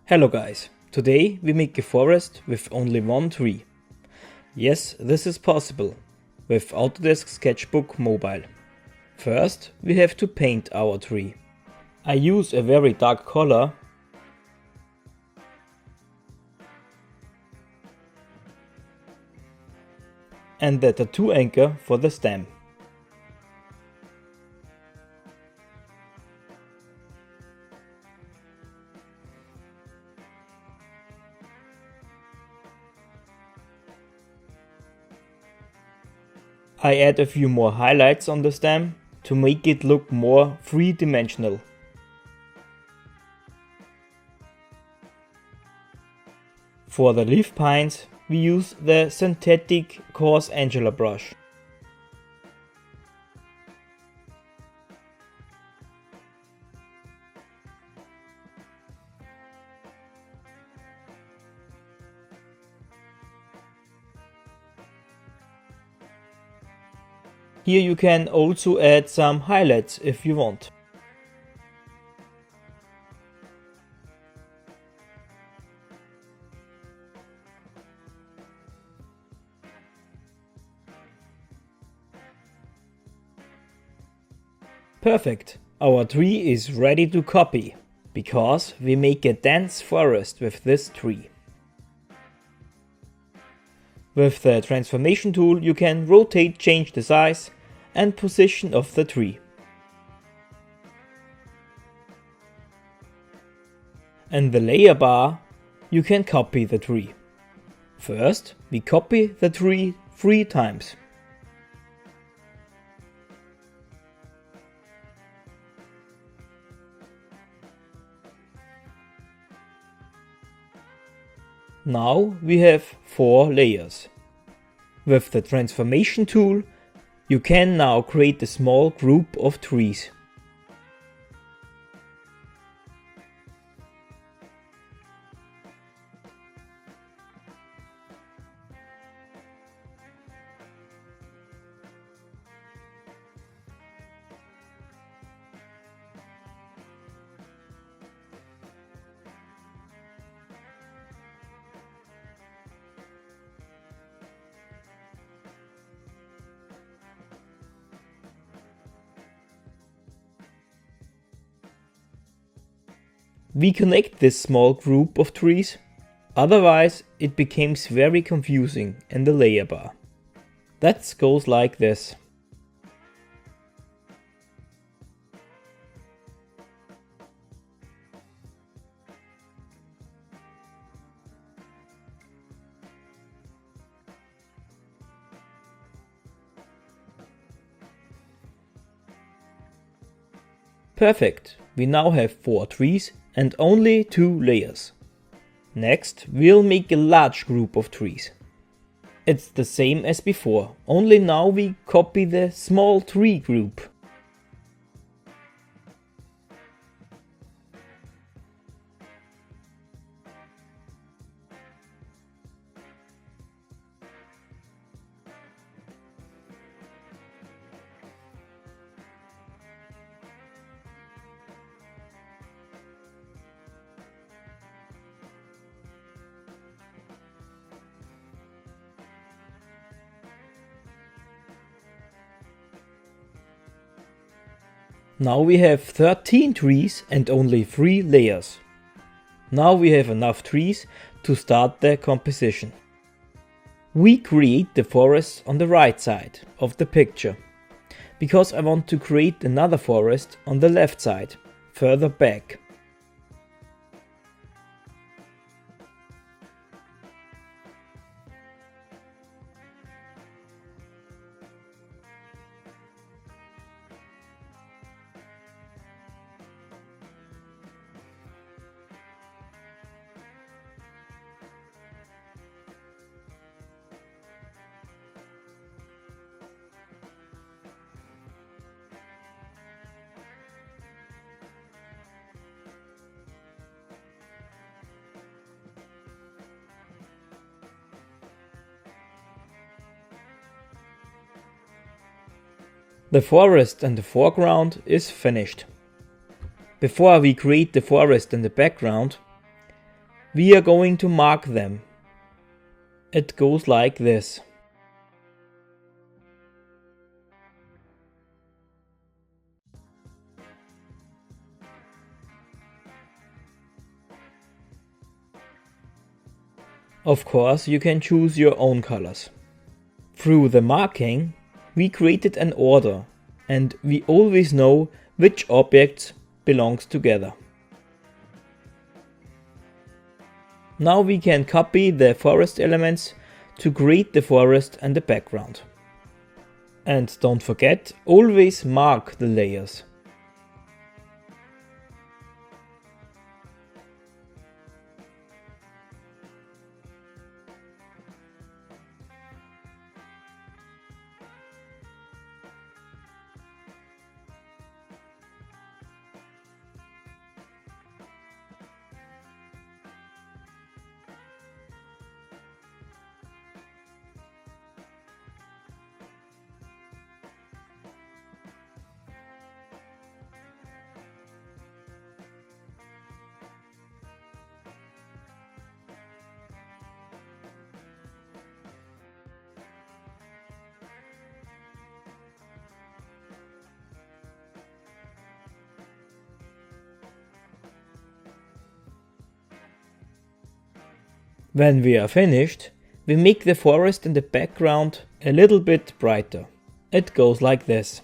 Hello guys, today we make a forest with only one tree. Yes, this is possible with Autodesk Sketchbook Mobile. First, we have to paint our tree. I use a very dark color and the tattoo anchor for the stem. I add a few more highlights on the stem to make it look more three-dimensional. For the leaf pines, we use the synthetic coarse Angela brush. Here you can also add some highlights if you want. Perfect! Our tree is ready to copy, because we make a dense forest with this tree. With the transformation tool you can change the size and position of the tree. In the layer bar you can copy the tree. First we copy the tree 3 times. Now we have 4 layers. With the transformation tool you can now create a small group of trees. We connect this small group of trees, otherwise it becomes very confusing in the layer bar. That goes like this. Perfect! We now have 4 trees and only 2 layers. Next, we'll make a large group of trees. It's the same as before, only now we copy the small tree group. Now we have 13 trees and only 3 layers. Now we have enough trees to start the composition. We create the forest on the right side of the picture, because I want to create another forest on the left side, further back. The forest in the foreground is finished. Before we create the forest in the background, We are going to mark them. It goes like this. Of course, you can choose your own colors. Through the marking, we created an order, and we always know which objects belongs together. Now we can copy the forest elements to create the forest and the background. And don't forget, always mark the layers. When we are finished, we make the forest in the background a little bit brighter. It goes like this.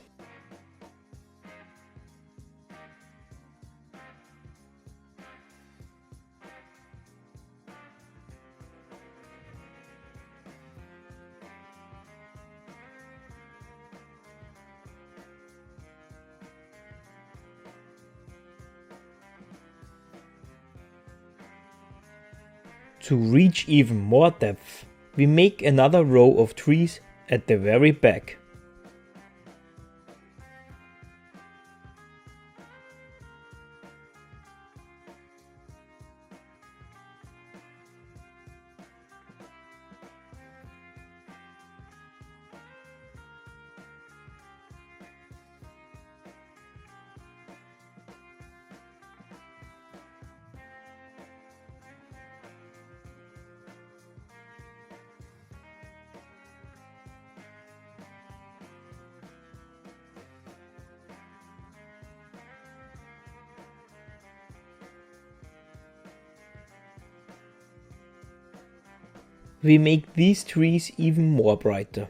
To reach even more depth, we make another row of trees at the very back. We make these trees even more brighter.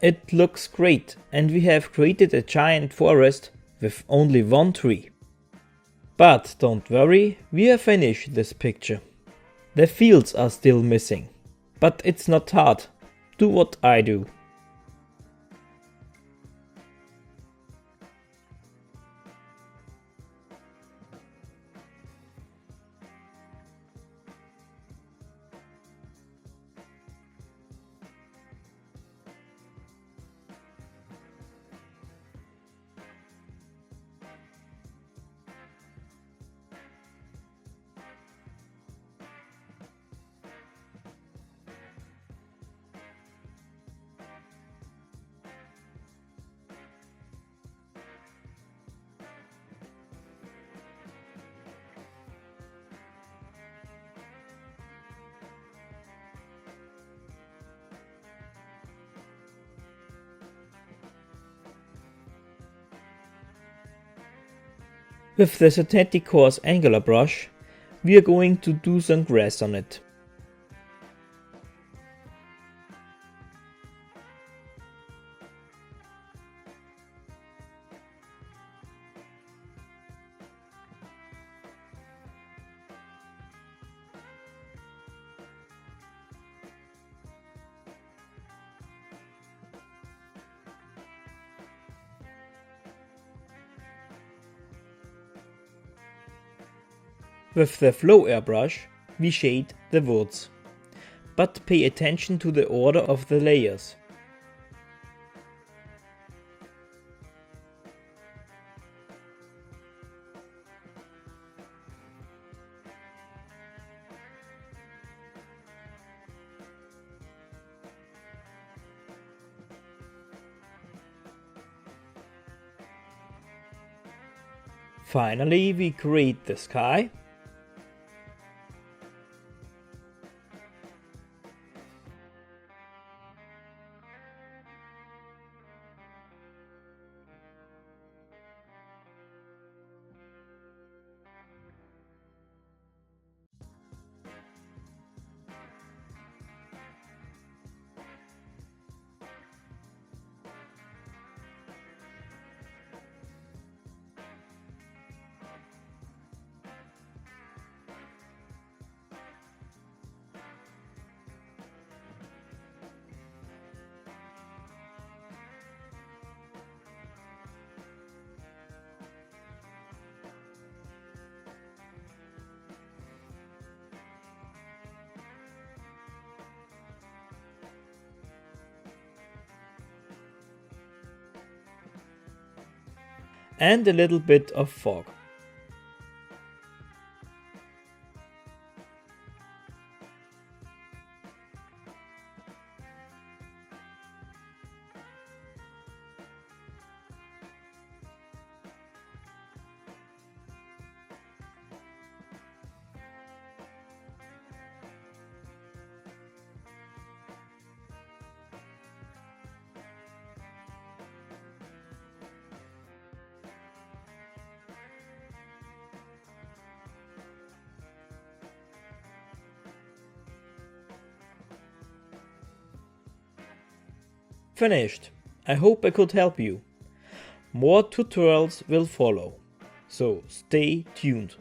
It looks great, and we have created a giant forest with only one tree. But don't worry, we have finished this picture. The fields are still missing, but it's not hard. Do what I do. With the synthetic coarse angular brush, we are going to do some grass on it. With the flow airbrush, we shade the woods. But pay attention to the order of the layers. Finally, we create the sky. And a little bit of fog. Finished. I hope I could help you. More tutorials will follow, so stay tuned.